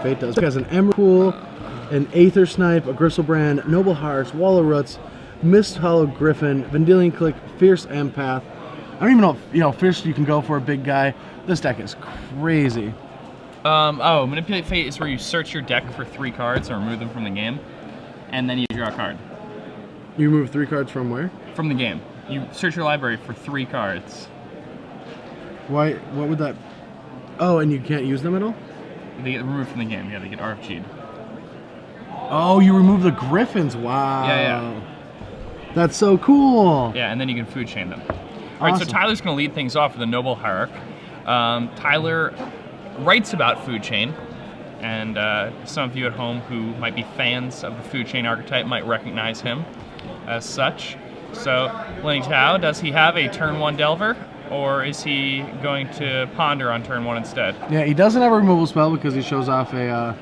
Fate does. It has an Emrakul, an Aether Snipe, a Gristlebrand, Noble Hearts, Wall of Roots, Mist Hollow Griffin, Vendilion Click, Fierce Empath. I don't even know if, Fierce you can go for a big guy. This deck is crazy. Manipulate Fate is where you search your deck for 3 cards and remove them from the game, and then you draw a card. You remove 3 cards from where? From the game. You search your library for 3 cards. Why? What would that... Oh, and you can't use them at all? They get removed from the game. Yeah, they get RFG'd. Oh, you remove the Griffins. Wow. Yeah. That's so cool. Yeah, and then you can food chain them. All right, so Tyler's going to lead things off with a Noble Hierarch. Tyler writes about food chain, and some of you at home who might be fans of the food chain archetype might recognize him as such. So, Lenny Thao, does he have a turn 1 Delver, or is he going to ponder on turn 1 instead? Yeah, he doesn't have a removal spell because he shows off a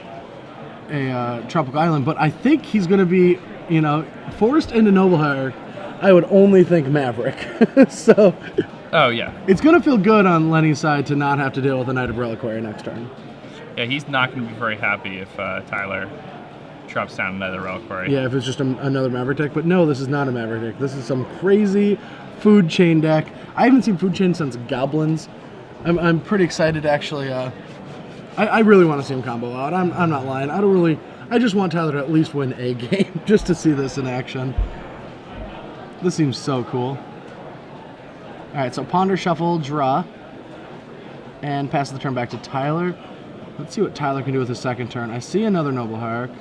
Tropical Island, but I think he's going to be, forced into Noble Hierarch. I would only think Maverick. So... Oh, yeah. It's going to feel good on Lenny's side to not have to deal with a Knight of Reliquary next turn. Yeah, he's not going to be very happy if Tyler drops down another Reliquary. Yeah, if it's just another Maverick deck. But no, this is not a Maverick deck. This is some crazy food chain deck. I haven't seen food chain since Goblins. I'm pretty excited to actually... I really want to see him combo out. I'm not lying. I just want Tyler to at least win a game just to see this in action. This seems so cool. Alright, so Ponder, Shuffle, Draw, and pass the turn back to Tyler. Let's see what Tyler can do with his second turn. I see another Noble Hierarch.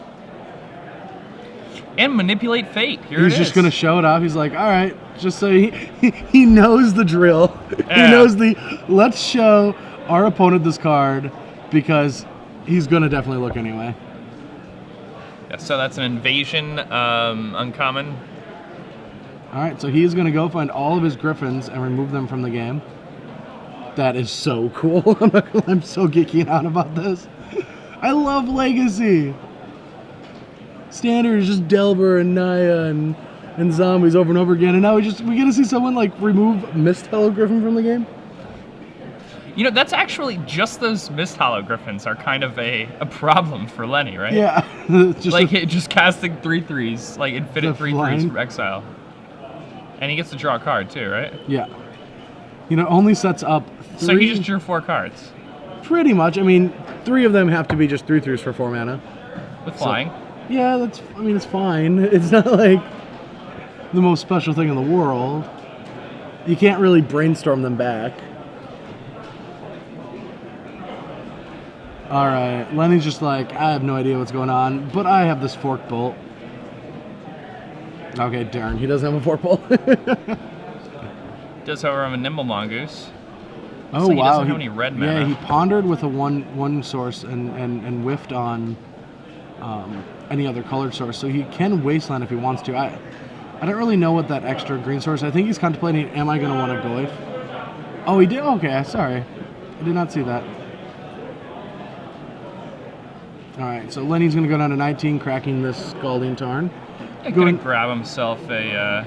And Manipulate Fate. Here it is. He's just going to show it off. He's like, alright, just so he knows the drill. Yeah. He knows let's show our opponent this card because he's going to definitely look anyway. Yeah, so that's an Invasion uncommon. Alright, so he's going to go find all of his Griffins and remove them from the game. That is so cool. I'm so geeking out about this. I love Legacy. Standard is just Delver and Naya and zombies over and over again, and now we get to see someone remove Mist Hollow Griffin from the game? That's actually just those Mist Hollow Griffins are kind of a problem for Lenny, right? Yeah. just casting 3/3s, infinite 3/3s from exile. And he gets to draw a card too, right? Yeah. Only sets up 3. So he just drew 4 cards. Pretty much. I mean, 3 of them have to be just 3/3s for 4 mana. With flying? Yeah, it's fine. It's not like the most special thing in the world. You can't really brainstorm them back. Alright, Lenny's just like, I have no idea what's going on, but I have this Fork Bolt. Okay, darn, he doesn't have a Fork Bolt. Does, however, have a Nimble Mongoose. Oh, wow. He doesn't he, have any red mana. Yeah, he pondered with a one source and whiffed on any other colored source, so he can Wasteland if he wants to. I don't really know what that extra green source... I think he's contemplating, am I going to want to Goyf? Oh, he did? Okay, sorry. I did not see that. Alright, so Lenny's going to go down to 19, cracking this Scalding Tarn. He's going to grab himself a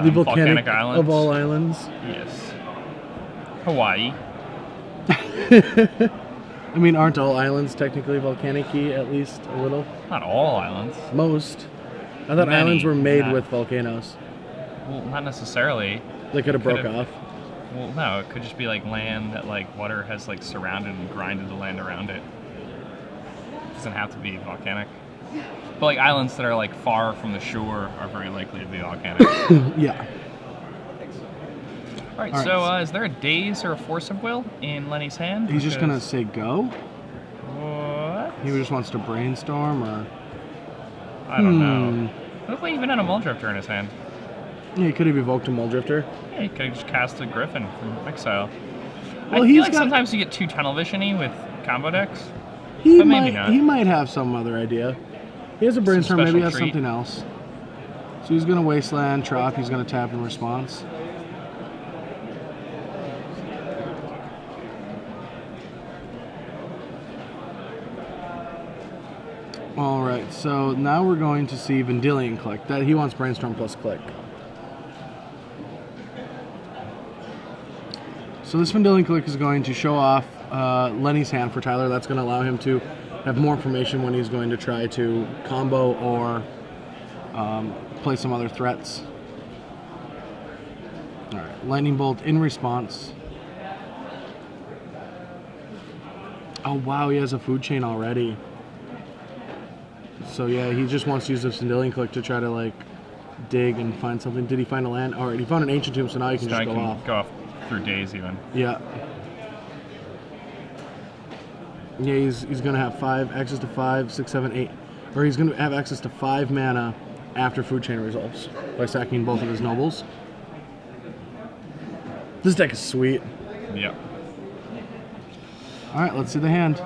the volcanic island. Of all islands. Yes. Hawaii. I mean, aren't all islands technically volcanic-y, at least a little? Not all islands. Most. I thought islands were made with volcanoes. Well, not necessarily. They could have broke off. Well, no, it could just be land that water has surrounded and grinded the land around it. It doesn't have to be volcanic. But islands that are far from the shore are very likely to be volcanic. Yeah. All right, so is there a Daze or a Force of Will in Lenny's hand? He's just going to say go? What? He just wants to brainstorm, or... I don't know. Look like he even had a Muldrifter in his hand. Yeah, he could have evoked a Muldrifter. Yeah, he could have just cast a Griffin from exile. Well, I feel sometimes you get too tunnel vision-y with combo decks. But maybe not. He might have some other idea. He has a brainstorm, maybe he has something else. So he's going to Wasteland, Trop, he's going to tap in response. Alright, so now we're going to see Vendilion Click. That he wants Brainstorm plus Click. So this Vendilion Click is going to show off Lenny's hand for Tyler. That's going to allow him to have more information when he's going to try to combo or play some other threats. All right, Lightning Bolt in response. Oh wow, he has a food chain already. So yeah, he just wants to use the Sindelian Click to try to like dig and find something. Did he find a land? All right, he found an Ancient Tomb, so now he can just go off. Go off through days even. Yeah. Yeah, he's gonna have access to 5, 6, 7, 8, or he's gonna have access to 5 mana after food chain resolves by sacking both of his nobles. This deck is sweet. Yep. All right, let's see the hand.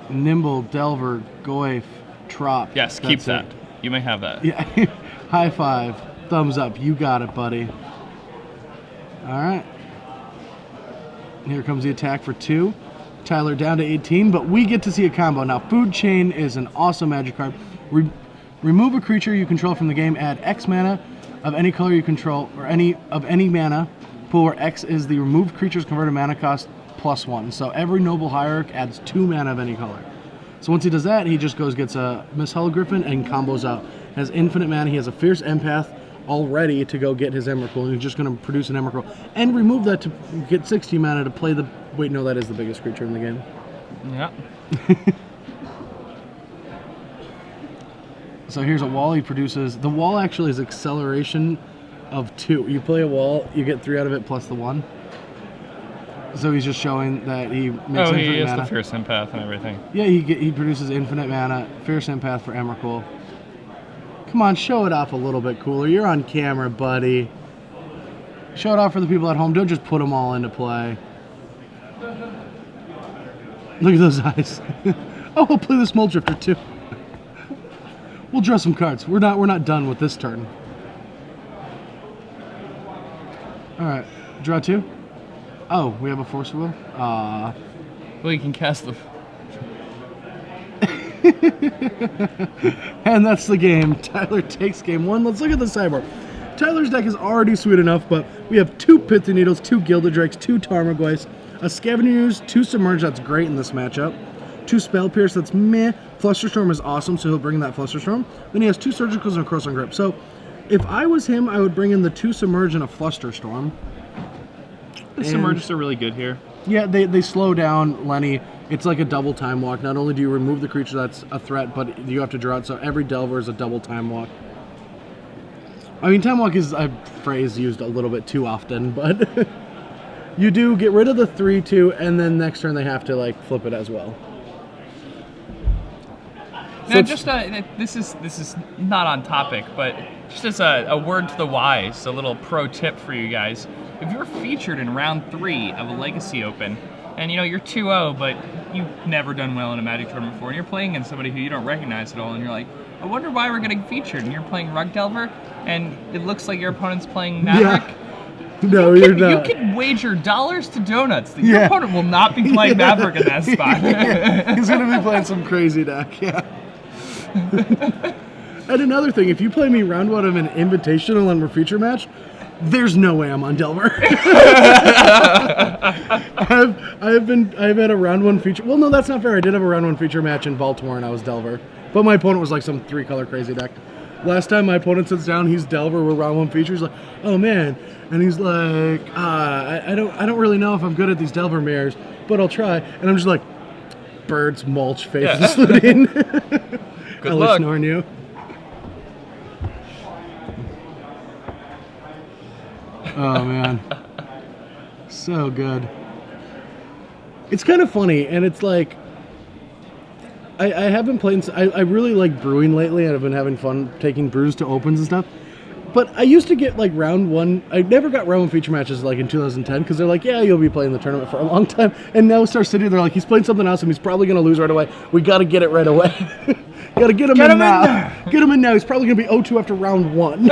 Nimble, Delver, Goyf, Trop. Yes, keep that. You may have that. Yeah. High five. Thumbs up. You got it, buddy. All right. Here comes the attack for 2. Tyler down to 18, but we get to see a combo. Now, Food Chain is an awesome magic card. Remove a creature you control from the game, add X mana of any color you control, or any mana pool where X is the removed creature's converted mana cost +1. So every Noble Hierarch adds 2 mana of any color. So once he does that, he just gets a Mishull Griffin and combos out. Has infinite mana. He has a Fierce Empath all ready to go get his Emrakul, and he's just going to produce an Emrakul and remove that to get 60 mana to play the... Wait, no, that is the biggest creature in the game. Yeah. So here's a wall he produces. The wall actually is acceleration of 2. You play a wall, you get 3 out of it plus the 1. So he's just showing that he makes infinite mana. He has the Fierce Empath and everything. Yeah, he produces infinite mana, Fierce Empath for Emrakul. Come on, show it off a little bit cooler. You're on camera, buddy. Show it off for the people at home. Don't just put them all into play. Look at those eyes. Oh, we'll play the Small Drifter too. We'll draw some cards. We're not done with this turn. All right, draw 2. Oh, we have a Force Will. Well, you can cast the. And that's the game. Tyler takes game 1. Let's look at the sideboard. Tyler's deck is already sweet enough, but we have 2 Pithy Needles, 2 Gilded Drakes, 2 Tarmogoyfs, a Scavenger Ooze, 2 Submerge, that's great in this matchup, 2 Spell Pierce, that's meh. Flusterstorm is awesome, so he'll bring in that Flusterstorm. Then he has 2 Surgicals and a Cross on Grip. So if I was him, I would bring in the 2 Submerge and a Flusterstorm. The Submerges are really good here. Yeah, they slow down Lenny. It's like a double time walk. Not only do you remove the creature that's a threat, but you have to draw it, so every Delver is a double time walk. I mean, time walk is a phrase used a little bit too often, but you do get rid of the 3/2, and then next turn they have to like flip it as well. Now, just this is not on topic, but just as a word to the wise, a little pro tip for you guys. If you're featured in round 3 of a Legacy Open, and you know you're 2-0, but you've never done well in a Magic tournament before, and you're playing against somebody who you don't recognize at all, and you're like, I wonder why we're getting featured, and you're playing Rug Delver, and it looks like your opponent's playing Maverick. Yeah. No, you're not. You can wager dollars to donuts that your opponent will not be playing Maverick in that spot. He's going to be playing some crazy deck, yeah. And another thing, if you play me round 1 of an Invitational and we're feature match, there's no way I'm on Delver. I've had a round 1 feature. Well, no, that's not fair. I did have a round 1 feature match in Baltimore, and I was Delver. But my opponent was like some 3-color crazy deck. Last time my opponent sits down, he's Delver. We're round 1 features. Like, oh man, and he's like, I don't really know if I'm good at these Delver mirrors, but I'll try. And I'm just like, birds, mulch, faces, Good luck. Snoring you. Oh man, so good. It's kind of funny, and it's like I have been playing. I really like brewing lately, and I've been having fun taking brews to opens and stuff. But I used to get like round 1. I never got round 1 feature matches like in 2010 because they're like, yeah, you'll be playing the tournament for a long time. And now Star City, they're like, he's playing something else, and he's probably gonna lose right away. We got to get it right away. Got to get him in now. Get him in now. He's probably gonna be 0-2 after round 1.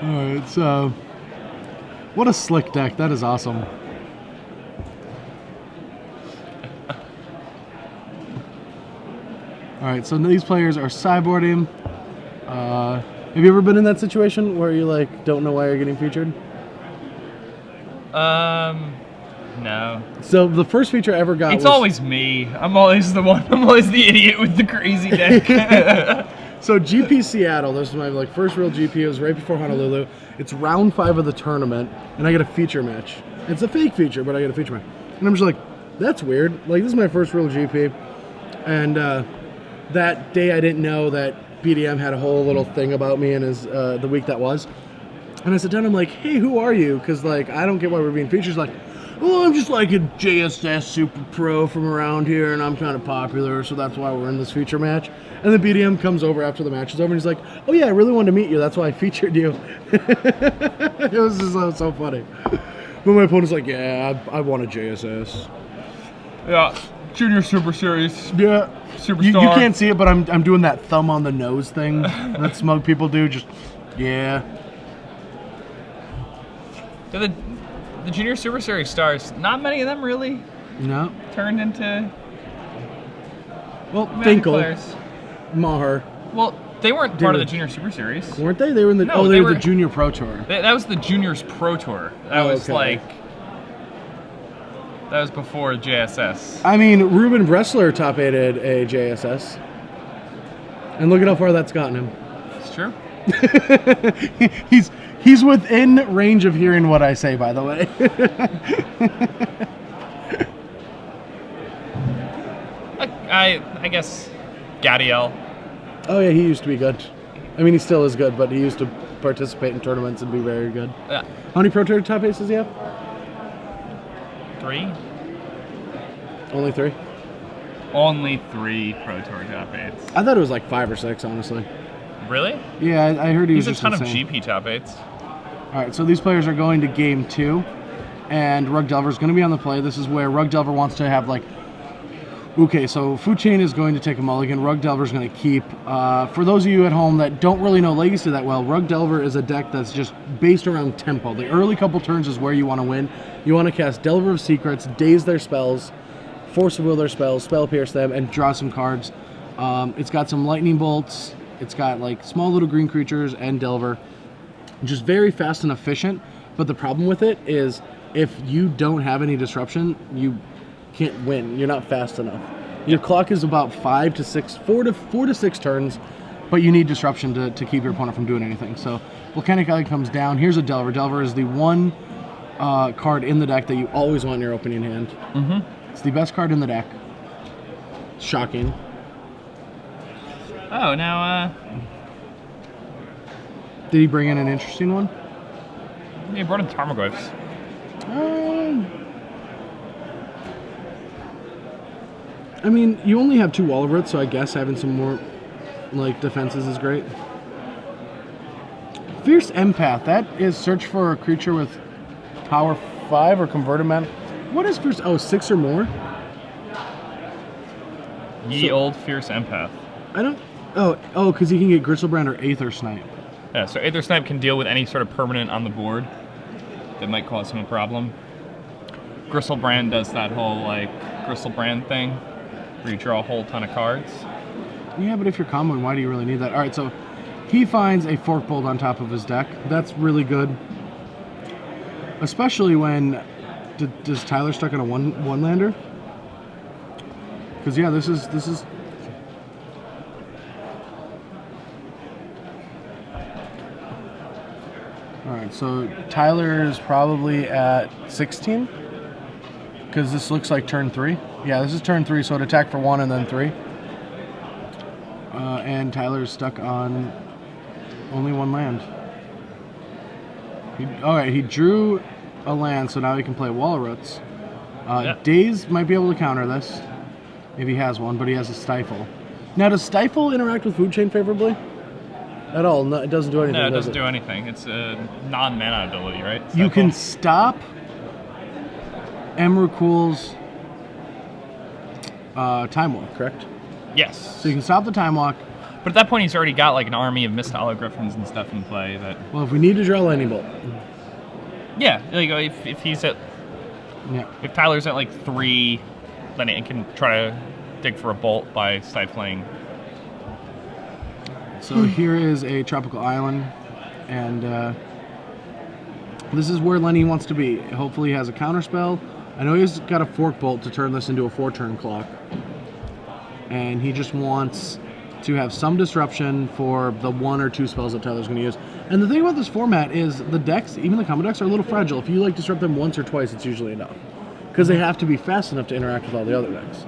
Alright, so what a slick deck. That is awesome. Alright, so these players are sideboarding. Have you ever been in that situation where you like don't know why you're getting featured? No. So the first feature I ever got It's was... always me. I'm always the one. I'm always the idiot with the crazy deck. So GP Seattle, this was my like first real GP. It was right before Honolulu. It's round 5 of the tournament, and I get a feature match. It's a fake feature, but I get a feature match. And I'm just like, that's weird. Like, this is my first real GP. And that day I didn't know that BDM had a whole little thing about me in his the week that was. And I sit down, I'm like, hey, who are you? Because, like, I don't get why we're being featured. He's like, well, I'm just like a JSS super pro from around here, and I'm kind of popular, so that's why we're in this feature match. And the BDM comes over after the match is over, and he's like, oh, yeah, I really wanted to meet you. That's why I featured you. It was just so funny. But my opponent's like, yeah, I want a JSS. Yeah, Junior Super Series. Yeah. Superstar. You can't see it, but I'm doing that thumb on the nose thing that smug people do. Just, yeah. The Junior Super Series stars, not many of them really No. turned into Well, Magic Finkel, players. Maher. Well, they weren't part of the Junior Super Series. Weren't they? They were in the No, they they were were- the Junior Pro Tour. That was the Juniors Pro Tour. That was okay. like... That was before JSS. I mean, Ruben Bressler top 8'd a JSS. And look at how far that's gotten him. It's true. He's within range of hearing what I say, by the way. I guess Gadiel. Oh yeah, he used to be good. I mean, he still is good, but he used to participate in tournaments and be very good. Yeah. How many Pro Tour top 8s does he have? 3? Only 3? Only 3 Pro Tour top 8s. I thought it was like 5 or 6, honestly. Really? Yeah, I heard he was He's a just ton insane. of GP top 8s. All right, so these players are going to game 2, and Rug Delver's going to be on the play. This is where Rug Delver wants to have like, okay, so Food Chain is going to take a mulligan. Rug Delver's going to keep. For those of you at home that don't really know Legacy that well, Rug Delver is a deck that's just based around tempo. The early couple turns is where you want to win. You want to cast Delver of Secrets, daze their spells, Force of Will their spells, Spell Pierce them, and draw some cards. It's got some Lightning Bolts. It's got like small little green creatures and Delver. Just very fast and efficient, but the problem with it is if you don't have any disruption, you can't win. You're not fast enough. Your clock is about 4 to 6 turns, but you need disruption to keep your opponent from doing anything. So Volcanic Eye comes down. Here's a Delver. Delver is the one card in the deck that you always want in your opening hand. Mm-hmm. It's the best card in the deck. Shocking. Oh, now, Did he bring in an interesting one? he brought in Tarmogoyfs. I mean, you only have 2 Wall of Roots, so I guess having some more like defenses is great. Fierce Empath. That is search for a creature with power 5 or converted mana. What is Fierce? Oh, 6 or more? Ye old Fierce Empath. I don't... Oh, because you can get Gristlebrand or Aether Snipe. Yeah, so Aether Snipe can deal with any sort of permanent on the board that might cause him a problem. Gristlebrand does that whole, like, Gristlebrand thing, where you draw a whole ton of cards. Yeah, but if you're comboing, why do you really need that? All right, so he finds a Forkbolt on top of his deck. That's really good. Especially when... Does Tyler stuck in a one-lander? Because, yeah, this is... Alright, so Tyler is probably at 16? Because this looks like turn 3. Yeah, this is turn 3, so it attack for 1 and then 3. And Tyler's stuck on only 1 land. Alright, he drew a land, so now he can play Wall of Roots. Yeah. Daze might be able to counter this, if he has one, but he has a Stifle. Now, does Stifle interact with Food Chain favorably? At all? No, it doesn't do anything. No, it doesn't do anything. It's a non-mana ability, right? You can stop Emrakul's Time Walk, correct? Yes. So you can stop the Time Walk. But at that point, he's already got like an army of Mist Griffins and stuff in play. That. Well, if we need to draw Lightning Bolt. Yeah, there you go. If he's at, Yeah. if Tyler's at like 3, then it can try to dig for a bolt by stifling So here is a tropical island, and this is where Lenny wants to be. Hopefully he has a counter spell. I know he's got a fork bolt to turn this into a 4-turn clock. And he just wants to have some disruption for the 1 or 2 spells that Tyler's going to use. And the thing about this format is the decks, even the combo decks, are a little fragile. If you disrupt them once or twice, it's usually enough. Because they have to be fast enough to interact with all the other decks.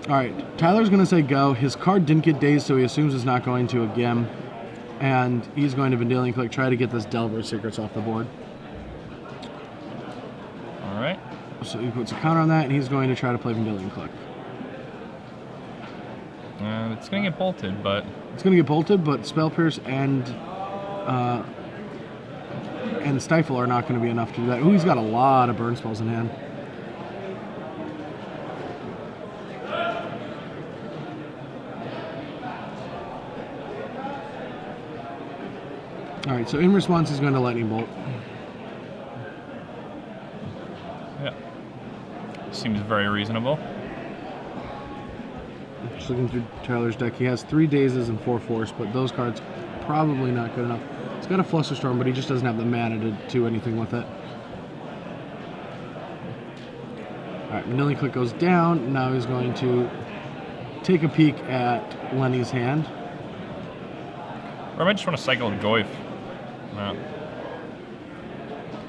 Alright, Tyler's going to say go. His card didn't get dazed, so he assumes it's not going to again. And he's going to Vendilion Click, try to get this Delver's Secrets off the board. Alright. So he puts a counter on that, and he's going to try to play Vendilion Click. It's going to get bolted, but... It's going to get bolted, but Spell Pierce and Stifle are not going to be enough to do that. Ooh, he's got a lot of burn spells in hand. Alright, so in response, he's going to Lightning Bolt. Yeah. Seems very reasonable. Just looking through Tyler's deck, he has 3 Dazes and 4 Force, but those cards probably not good enough. He's got a Flusterstorm, but he just doesn't have the mana to do anything with it. Alright, Vendilion Click goes down. Now he's going to take a peek at Lenny's hand. Or I might just want to cycle a Goyf. No.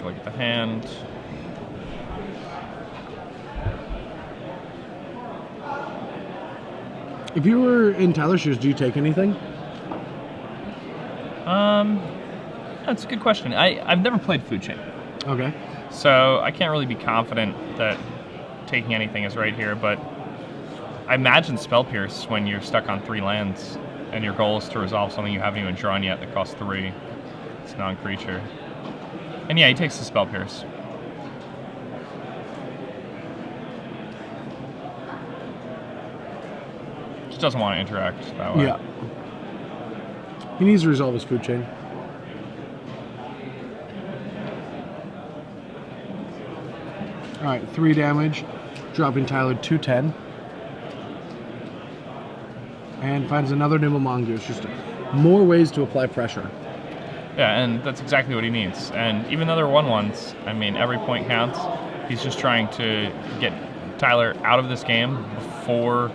Look at the hand. If you were in Tyler's shoes, do you take anything? That's a good question. I've never played Food Chain. Okay. So I can't really be confident that taking anything is right here, but I imagine Spell Pierce when you're stuck on 3 lands and your goal is to resolve something you haven't even drawn yet that costs 3. It's non-creature. And yeah, he takes the Spell Pierce. Just doesn't want to interact that way. Yeah. He needs to resolve his Food Chain. Alright, 3 damage, dropping Tyler 210. And finds another Nimble Mongoose. Just more ways to apply pressure. Yeah, and that's exactly what he needs. And even though they're 1/1s, I mean, every point counts. He's just trying to get Tyler out of this game before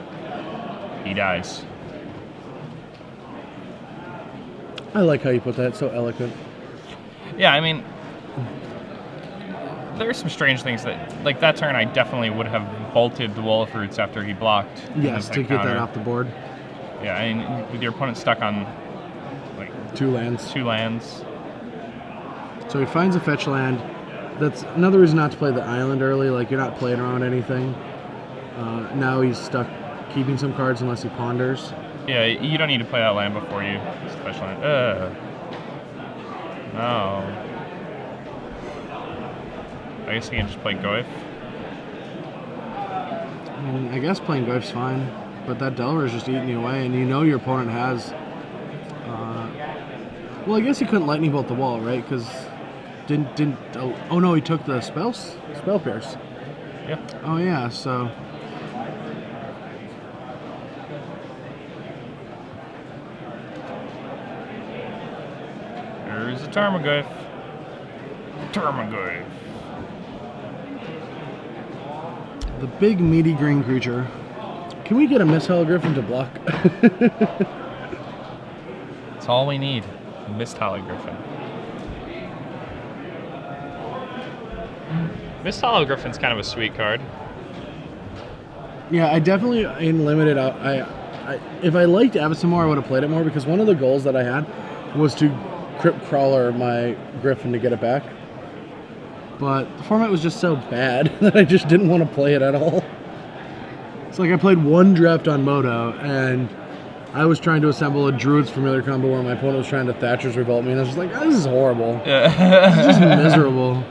he dies. I like how you put that. It's so eloquent. Yeah, I mean, there's some strange things that, like that turn, I definitely would have bolted the Wall of Roots after he blocked. Yes, to get that off the board. Yeah, I mean, with your opponent stuck on like 2 lands. 2 lands. So he finds a fetch land. That's another reason not to play the island early. Like, you're not playing around anything. Now he's stuck keeping some cards unless he ponders. Yeah, you don't need to play that land before you fetch land. No. I guess he can just play Goyf. I mean, I guess playing Goyf's fine, but that Delver is just eating you away, and you know your opponent has... well, I guess he couldn't Lightning Bolt the wall, right? Because didn't oh no, he took the Spell Pierce. Yeah. Oh yeah, so... There's a Tarmogoyf. Tarmogoyf. The big meaty green creature. Can we get a Miss Griffin to block? That's all we need. Mist Hollow Griffin. Mist Hollow Griffin's kind of a sweet card. Yeah, I definitely, in limited, if I liked Avacyn more, I would have played it more, because one of the goals that I had was to Crypt Crawler my Griffin to get it back. But the format was just so bad that I just didn't want to play it at all. It's like I played one draft on Moto, and I was trying to assemble a Druid's Familiar combo where my opponent was trying to Thatcher's Revolt me, and I was just like, oh, this is horrible. Yeah. This is just miserable.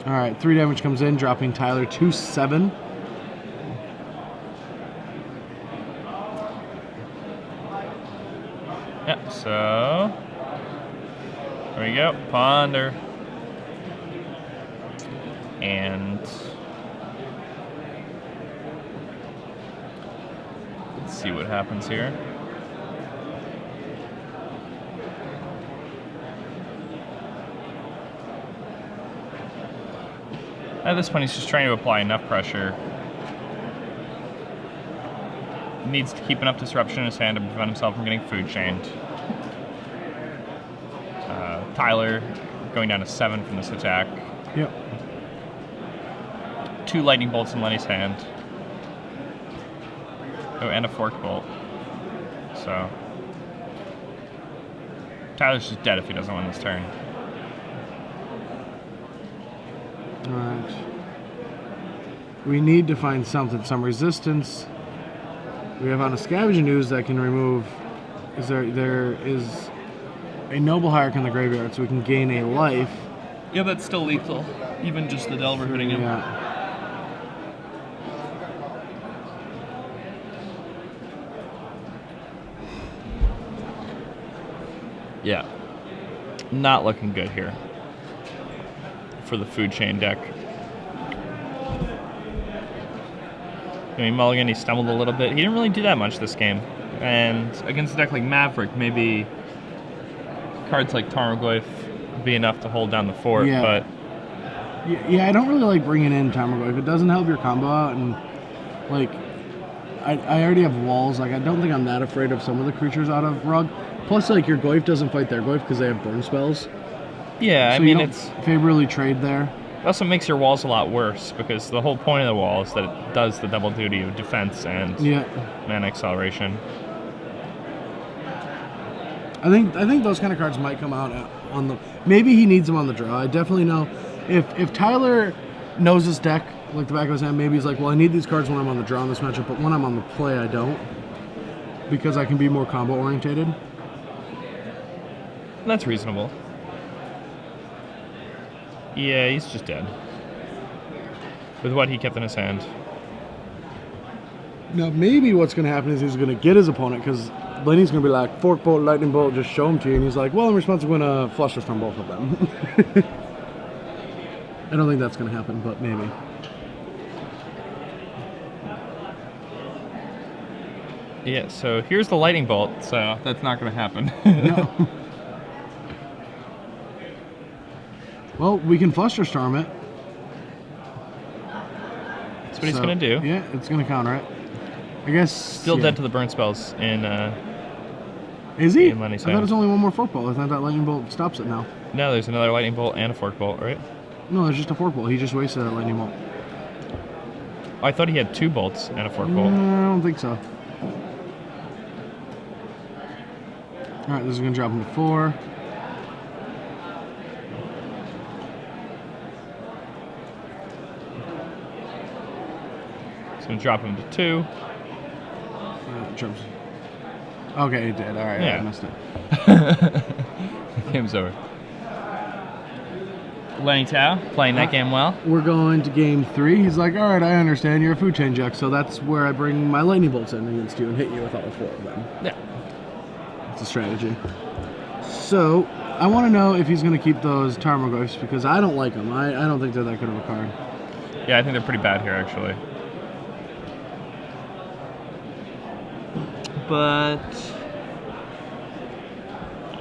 Alright, 3 damage comes in, dropping Tyler 2-7. Yeah, so There we go. Ponder. And let's see what happens here. At this point, he's just trying to apply enough pressure. He needs to keep enough disruption in his hand to prevent himself from getting food chained. Tyler going down to 7 from this attack. Yep. 2 lightning bolts in Lenny's hand. Oh, and a forked bolt. So Tyler's just dead if he doesn't win this turn. Alright. We need to find something, some resistance. We have on a scavenging ooze that can remove. There is a noble hierarch in the graveyard, so we can gain a life. Yeah, that's still lethal. Even just the Delver hitting him. Yeah. Yeah. Not looking good here for the food chain deck. I mean, Mulligan, he stumbled a little bit. He didn't really do that much this game. And against a deck like Maverick, maybe cards like Tarmogoyf would be enough to hold down the fort, Yeah. but... Yeah, I don't really like bringing in Tarmogoyf. It doesn't help your combo out, and, like, I already have walls. Like, I don't think I'm that afraid of some of the creatures out of Rug. Plus, like, your Goyf doesn't fight their Goyf because they have burn spells. Yeah, So I mean, you don't it's... favorably trade there. It also makes your walls a lot worse, because the whole point of the wall is that it does the double duty of defense and mana acceleration. I think those kind of cards might come out on the... Maybe he needs them on the draw. I definitely know. If Tyler knows his deck like the back of his hand, maybe he's like, well, I need these cards when I'm on the draw in this matchup, but when I'm on the play, I don't. Because I can be more combo-orientated. That's reasonable. Yeah, he's just dead. With what he kept in his hand. Now, maybe what's going to happen is he's going to get his opponent, because Lenny's going to be like, Fork Bolt, Lightning Bolt, just show them to you. And he's like, well, I'm responsible to Flush Storm both of them. I don't think that's going to happen, but maybe. Yeah, so here's the Lightning Bolt, so that's not going to happen. No. Well, we can Fluster Storm it. That's what he's going to do. Yeah, it's going to counter it. I guess... Still dead to the burn spells in Is he? in Lenny's I thought hand. it was only one more Fork Bolt. I thought that Lightning Bolt stops it now. No, there's another Lightning Bolt and a Fork Bolt, right? No, there's just a Fork Bolt. He just wasted that Lightning Bolt. Oh, I thought he had 2 bolts and a Fork Bolt. No, I don't think so. Alright, this is going to drop him to 4. It's going to drop him to 2. Jumps. Okay, it did. Alright, Yeah. I missed it. Game's over. Lenny Thao playing that game well. We're going to game 3. He's like, alright, I understand. You're a food chain deck, so that's where I bring my Lightning Bolts in against you and hit you with all 4 of them. Yeah. It's a strategy. So, I want to know if he's going to keep those Tarmogoyfs, because I don't like them. I don't think they're that good of a card. Yeah, I think they're pretty bad here, actually. But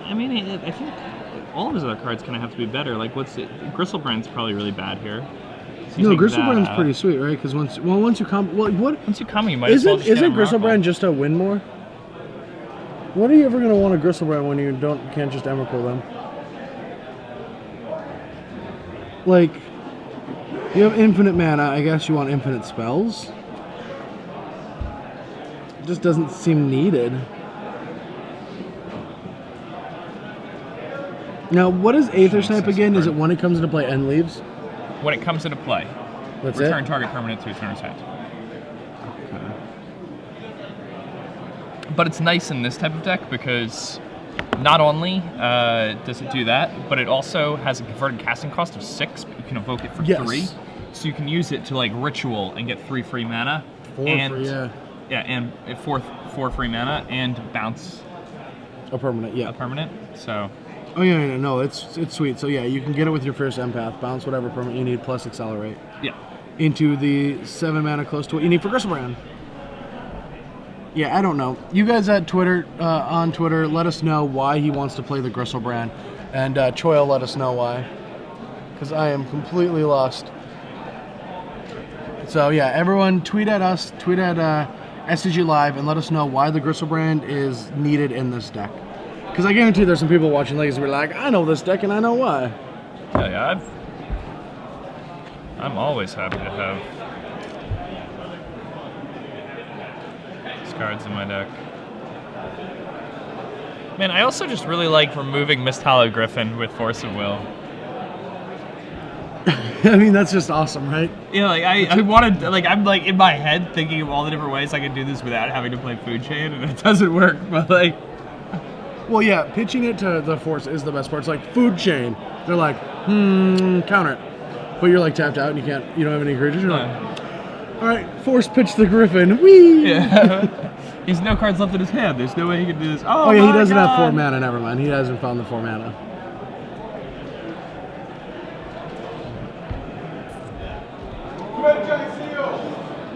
I mean, I think all of his other cards kind of have to be better. Like, what's it? Gristlebrand's probably really bad here. So No, Gristlebrand's pretty sweet, right? Because once you come, well, what? Once you come, you might as well just Isn't get a Gristlebrand just a win more? When are you ever gonna want a Gristlebrand when you can't just Emrakul them? Like, you have infinite mana. I guess you want infinite spells. It just doesn't seem needed. Now, what is Aether Snipe again? Is it when it comes into play and leaves? When it comes into play, That's return it? target permanent to its owner's hand. But it's nice in this type of deck because not only does it do that, but it also has a converted casting cost of 6, but you can evoke it for 3. So you can use it to like ritual and get 3 free mana. 4 free, yeah. Yeah, and 4 free mana and bounce A permanent, yeah. a permanent. So Oh yeah, no, it's sweet. So yeah, you can get it with your Fierce Empath, bounce whatever permit you need, plus accelerate. Yeah. Into the 7 mana close to what you need for Gristlebrand. Yeah, I don't know. You guys at Twitter, on Twitter, let us know why he wants to play the Gristlebrand, and Choi will let us know why, because I am completely lost. So yeah, everyone tweet at us, tweet at SCG Live, and let us know why the Gristlebrand is needed in this deck. Because I guarantee there's some people watching Legacy who are like, I know this deck and I know why. Yeah, I'm always happy to have these cards in my deck. Man, I also just really like removing Misthallow Griffin with Force of Will. I mean, that's just awesome, right? Yeah, like I wanted, like I'm like in my head thinking of all the different ways I could do this without having to play Food Chain, and it doesn't work. But like, well, yeah, pitching it to the Force is the best part. It's like Food Chain. They're like, counter it, but you're like tapped out and you don't have any creatures. You're like, all right, Force pitch the Griffin. Whee! Yeah. He's no cards left in his hand. There's no way he can do this. Oh yeah, my he doesn't God. have 4 mana. Never mind. He hasn't found the 4 mana.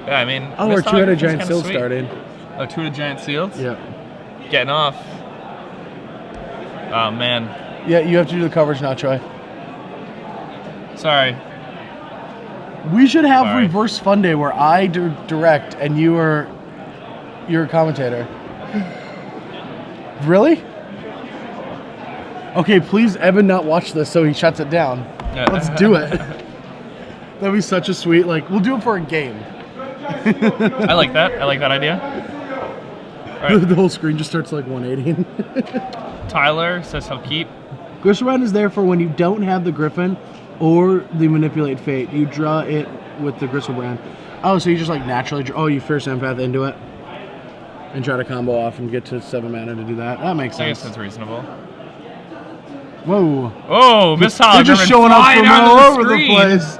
Yeah, I mean. Oh, or 2-headed giant seal started. Oh, 2-headed giant seals? Yeah. Getting off. Oh, man. Yeah, you have to do the coverage now, Troy. Sorry. We should have reverse fun day where I direct and you're a commentator. Really? Okay, please, Evan, not watch this so he shuts it down. Let's do it. That'd be such a sweet, like, we'll do it for a game. I like that. I like that idea. All right. The whole screen just starts like 180. Tyler says he'll keep. Gristlebrand is there for when you don't have the Griffin or the Manipulate Fate. You draw it with the Gristlebrand. Oh, so you just like naturally draw. Oh, you Fierce Empath into it and try to combo off and get to 7 mana to do that. That makes sense. I guess that's reasonable. Whoa. Oh, Misthallow They're just showing up from all over the place.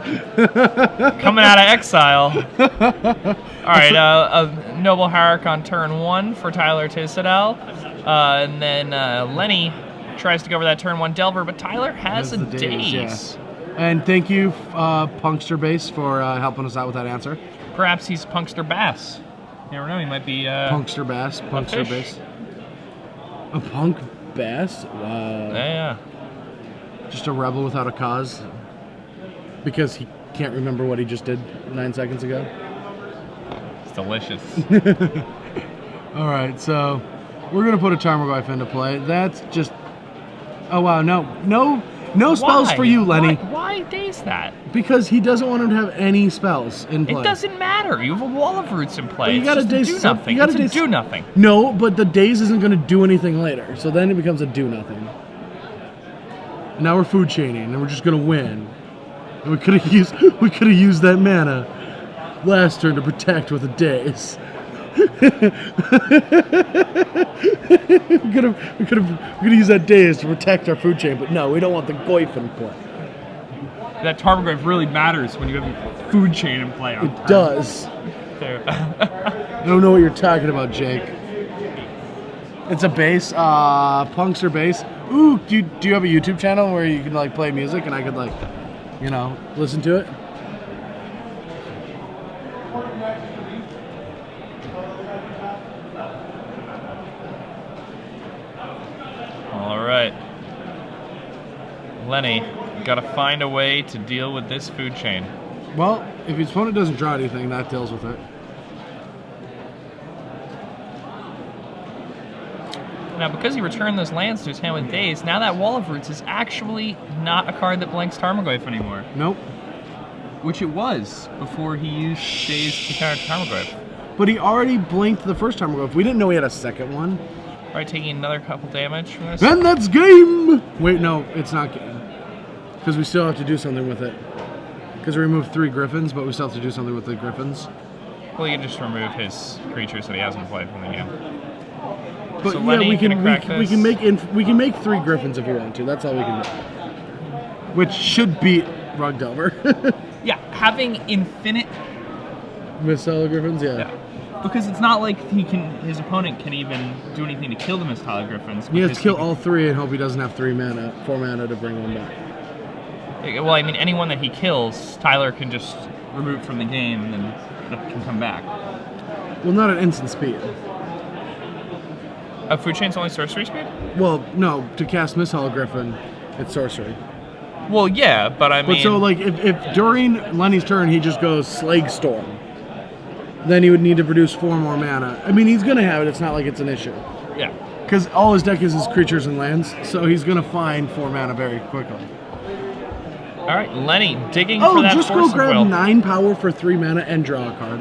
Coming out of exile. All right, a Noble Hierarch on turn 1 for Tyler Tyssedal. And then Lenny tries to go over that turn 1 Delver, but Tyler has a daze. Yeah. And thank you, Punkster Base, for helping us out with that answer. Perhaps he's Punkster Bass. You never know, he might be... Punkster Bass, Punkster Base. A Punk Bass? Wow. Yeah. Just a rebel without a cause. Because he can't remember what he just did 9 seconds ago. It's delicious. Alright, so we're going to put a Tarmogoyf into play. That's just... Oh, wow, no spells for you, Lenny. Why daze that? Because he doesn't want him to have any spells in play. It doesn't matter. You have a Wall of Roots in play. You gotta do nothing. You gotta do nothing. No, but the daze isn't going to do anything later. So then it becomes a do nothing. Now we're food chaining, and we're just going to win. And we could have used that mana last turn to protect with a daze. we could have used that daze to protect our food chain, but no, we don't want the Goyf in play. That Tarmogoyf really matters when you have food chain in play. It does. I don't know what you're talking about, Jake. It's a bass, Punkster Bass. Ooh, do you have a YouTube channel where you can like play music and I could like, listen to it? All right, Lenny, gotta find a way to deal with this food chain. Well, if his opponent doesn't draw anything, that deals with it. Now, because he returned those lands to his hand with Daze, now that Wall of Roots is actually not a card that blanks Tarmogoyf anymore. Nope. Which it was before he used Daze to counter Tarmogoyf. But he already blinked the first Tarmogoyf. We didn't know he had a second one. All right, taking another couple damage from this. And that's game! Wait, no, it's not game. Because we still have to do something with it. Because we removed 3 Griffins, but we still have to do something with the Griffins. Well, you can just remove his creatures that he hasn't played from the game. But so yeah, Lenny, we can make 3 Griffins if you want to. That's all we can do. Which should beat Rugdelver. Yeah, having infinite Misthallow Griffins, yeah. Because it's not like his opponent can even do anything to kill the Mist Tyler Griffins. He has to kill all 3 and hope he doesn't have 4 mana to bring one back. Well, I mean, anyone that he kills, Tyler can just remove from the game and then it can come back. Well, not at instant speed. Food Chain's only sorcery speed? Well, no. To cast Mist Tyler Griffin, it's sorcery. Well, yeah, but I mean... But so, like, if during Lenny's turn he just goes Slag Storm, then he would need to produce 4 more mana. I mean, he's going to have it. It's not like it's an issue. Yeah. Because all his deck is his creatures and lands, so he's going to find 4 mana very quickly. All right, Lenny, digging for that just Force go grab of Will. 9 power for 3 mana and draw a card.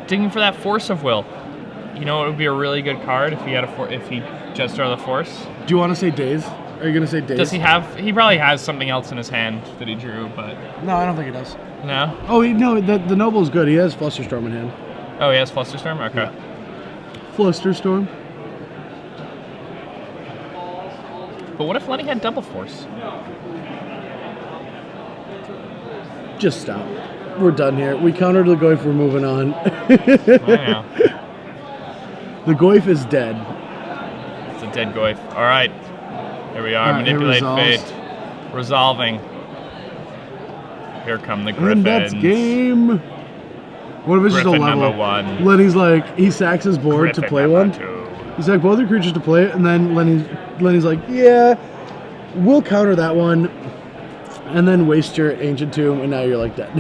Digging for that Force of Will. You know, it would be a really good card if he had if he just drew the Force. Do you want to say Daze? Are you going to say Daze? Does he have... He probably has something else in his hand that he drew, but... No, I don't think he does. No? Oh, no, the Noble's good. He has Flusterstorm in hand. Oh, he has Flusterstorm? Okay. Yeah. Flusterstorm. But what if Lenny had Double Force? Just stop. We're done here. We countered the Goyf. We're moving on. I know. The Goyf is dead. It's a dead Goyf. All right. Here we are. All right, Manipulate fate. Resolving. Here come the Griffins. And that's game. What if it's just a Griffin level? number 1. Lenny's like, he sacks his board Griffin to play number one. 2. He sacked both your creatures to play it, and then Lenny's like, yeah, we'll counter that one, and then waste your Ancient Tomb, and now you're like dead.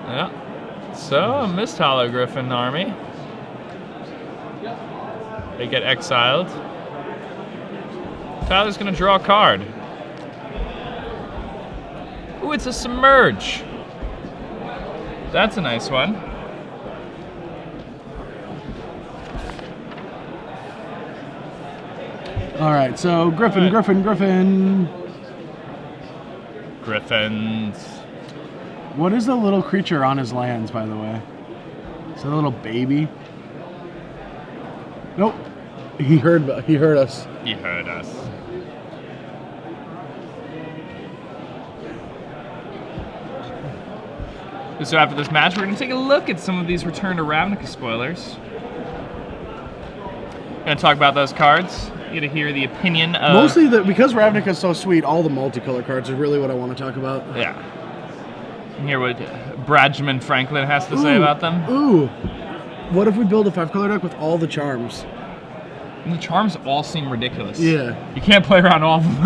Yeah. So, Mist Hollow Griffin army. They get exiled. Tyler's gonna draw a card. Ooh, it's a Submerge. That's a nice one. All right, so Griffin. Griffins. What is the little creature on his lands, by the way? Is that a little baby? Nope. He heard us. He heard us. So after this match, we're going to take a look at some of these Return to Ravnica spoilers. Going to talk about those cards. You get to hear the opinion of... Mostly because Ravnica is so sweet, all the multicolor cards are really what I want to talk about. Yeah. And hear what Bradgeman Franklin has to say about them. Ooh. What if we build a 5-color deck with all the charms? And the charms all seem ridiculous. Yeah. You can't play around all of them.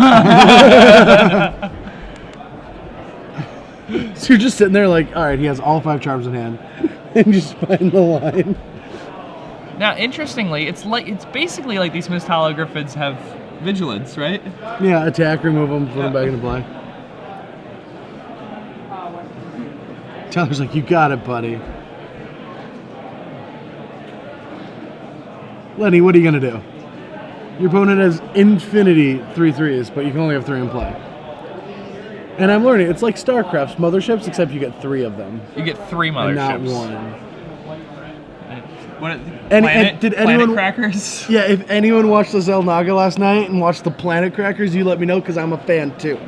So you're just sitting there like, all right, he has all 5 charms in hand. And just find the line. Now, interestingly, it's basically like these Mist Hollow Griffins have Vigilance, right? Yeah, attack, remove them, put them back into play. Tyler's like, you got it, buddy. Lenny, what are you going to do? Your opponent has infinity 3/3s, but you can only have 3 in play. And I'm learning, it's like StarCraft's motherships, except you get 3 of them. You get 3 motherships. And not 1. What? Did Planet anyone Crackers? Yeah, if anyone watched the Zelnaga last night and watched the Planet Crackers, you let me know because I'm a fan too.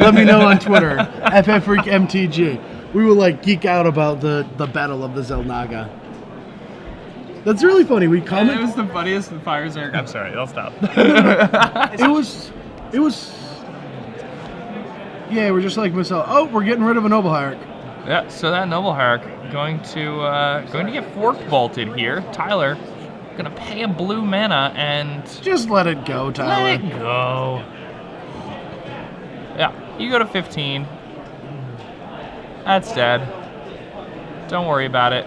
Let me know on Twitter, FFFreakMTG. We will like geek out about the battle of the Zelnaga. That's really funny. We comment. It was the funniest. The fires are. I'm sorry. I'll stop. It was. Yeah, we're just like myself. Oh, we're getting rid of a Noble Hierarch. Yeah. So that Noble Hierarch going to get fork bolted here. Tyler gonna pay a blue mana and just let it go, Tyler. Let it go. Yeah. You go to 15. That's dead. Don't worry about it.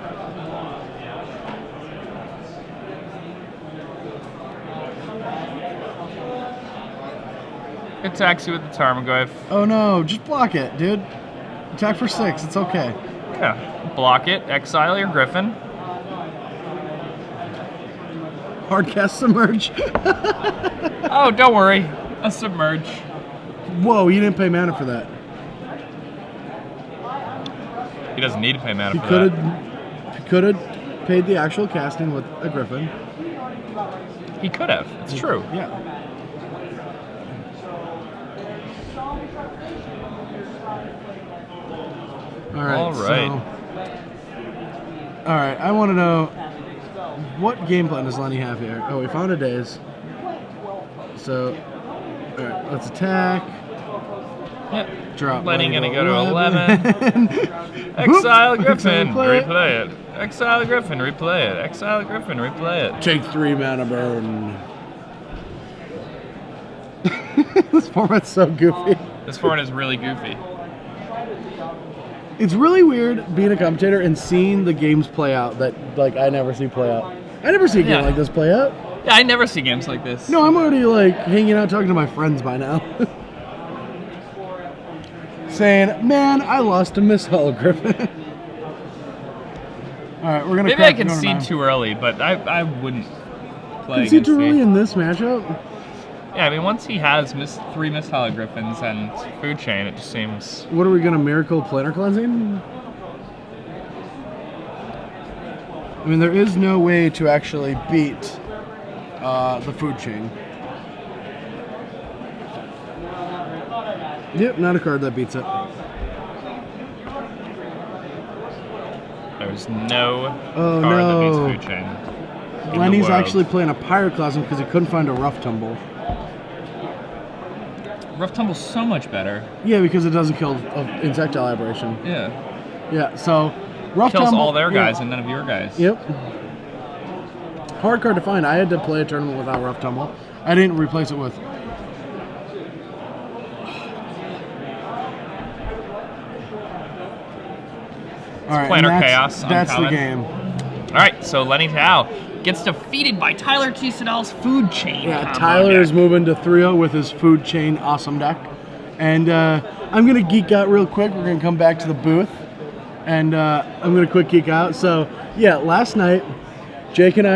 Attacks you with the Tarmogoyf. Oh no, just block it, dude. Attack for 6, it's okay. Yeah. Block it, exile your Griffin. Hardcast Submerge. Oh, don't worry. A Submerge. Whoa, you didn't pay mana for that. He doesn't need to pay mana for that. He could have paid the actual casting with a Griffin. He could have. It's true. Yeah. All right. All right. All right. I want to know what game plan does Lenny have here? Oh, we found a daze. So, all right. Let's attack. Yep. Drop. Lenny gonna go to 11. Exile Griffin. Replay it. Exile Griffin. Replay it. Exile Griffin. Replay it. Take 3 mana burn. This format's so goofy. This format is really goofy. It's really weird being a commentator and seeing the games play out that like I never see play out. I never see a game like this play out. Yeah, I never see games like this. No, I'm already like hanging out talking to my friends by now. Saying, man, I lost to Miss Hull, Griffin. Alright, we're gonna maybe I concede too early, but I wouldn't play. Concede too early in this matchup? Yeah, I mean, once he has 3 Miss Hollow Griffins and Food Chain, it just seems... What are we going to Miracle Planar Cleansing? I mean, there is no way to actually beat the Food Chain. Yep, not a card that beats it. There's no card that beats Food Chain. Lenny's actually playing a Pyroclasm because he couldn't find a Rough Tumble. Rough Tumble's so much better. Yeah, because it doesn't kill Insectile Aberration. Yeah. Yeah, so Rough Kills Tumble, all their guys and none of your guys. Yep. Hard card to find. I had to play a tournament without Rough Tumble. I didn't replace it with. All right, Planar Chaos. That's uncommon. the game. All right, so Lenny Thao gets defeated by Tyler Tyssedal's Food Chain. Yeah, Tyler is moving to 3-0 with his Food Chain awesome deck. And I'm going to geek out real quick. We're going to come back to the booth. And I'm going to quick geek out. So, yeah, last night, Jake and I